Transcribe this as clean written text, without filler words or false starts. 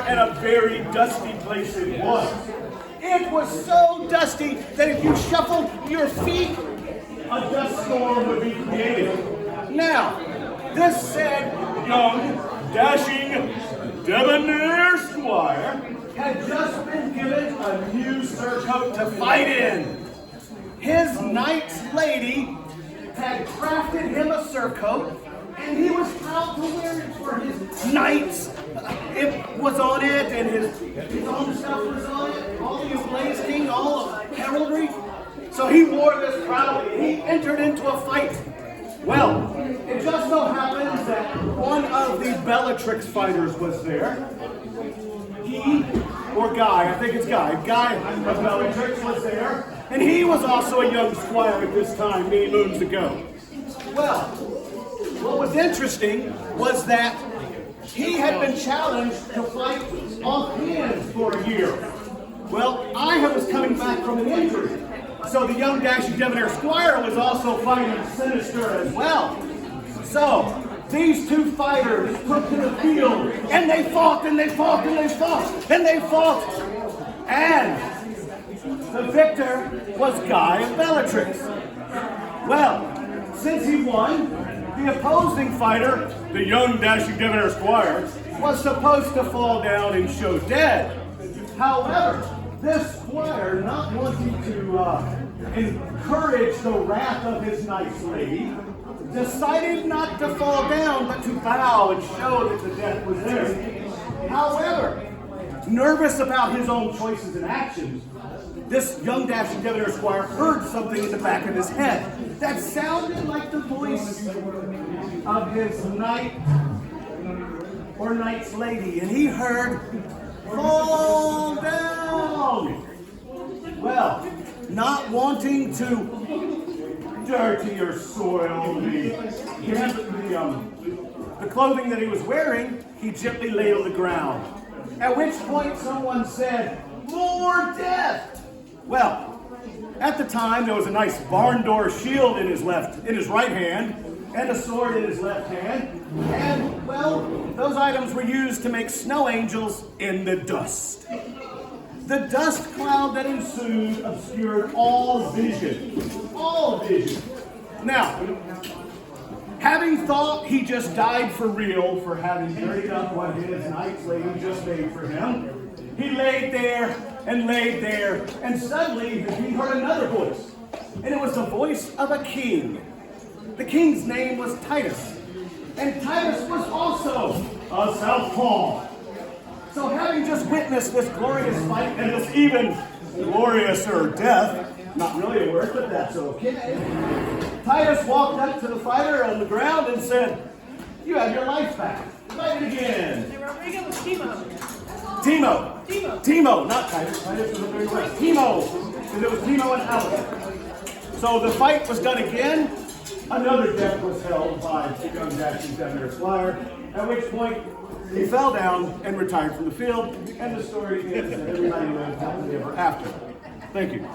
and a very dusty place it was. It was so dusty that if you shuffled your feet, a dust storm would be created. Now, this said young, dashing, debonair squire had just been given a new surcoat to fight in. His knight's lady had crafted him a surcoat, and he was proud to wear it for his knights. It was on it, and his own stuff was on it, all the emblazoned, all of heraldry. So he wore this proudly. He entered into a fight. Well, it just so happens that one of the Bellatrix fighters was there. Guy of Bellatrix was there, and he was also a young squire at this time, many moons ago. Well, what was interesting was that he had been challenged to fight off hands for a year. Well, I was coming back from an injury, so the young dashing debonair squire was also fighting sinister as well. So, these two fighters took to the field, and they fought, and they fought, and they fought, and they fought. And the victor was Guy of Bellatrix. Well, since he won, the opposing fighter, the young dashing debonair squire, was supposed to fall down and show dead. However, this squire, not wanting to encourage the wrath of his knight's lady, decided not to fall down, but to bow and show that the death was there. However, nervous about his own choices and actions, this young dashing debonair squire heard something in the back of his head that sounded like the voice of his knight or knight's lady, and he heard, "Fall down!" Well, not wanting to dirty or soil the clothing that he was wearing, he gently lay on the ground. At which point someone said, "More death!" Well, at the time there was a nice barn door shield in his right hand, and a sword in his left hand, and well, those items were used to make snow angels in the dust. The dust cloud that ensued obscured all vision. All vision. Now, having thought he just died for real for having dirtied up what his knight's lady just made for him, he laid there, and suddenly he heard another voice. And it was the voice of a king. The king's name was Titus. And Titus was also a southpaw. So having just witnessed this glorious fight and this even gloriouser death, not really a word, but that's okay, Titus walked up to the fighter on the ground and said, "You have your life back. Fight it again." Rodrigo was Timo. Timo, not Titus. Titus was the very worst. Timo, because it was Timo and Alex. So the fight was done again. Another death was held by the young dashing debonair squire, at which point he fell down and retired from the field, and the story is that everybody lived happily ever after. Thank you.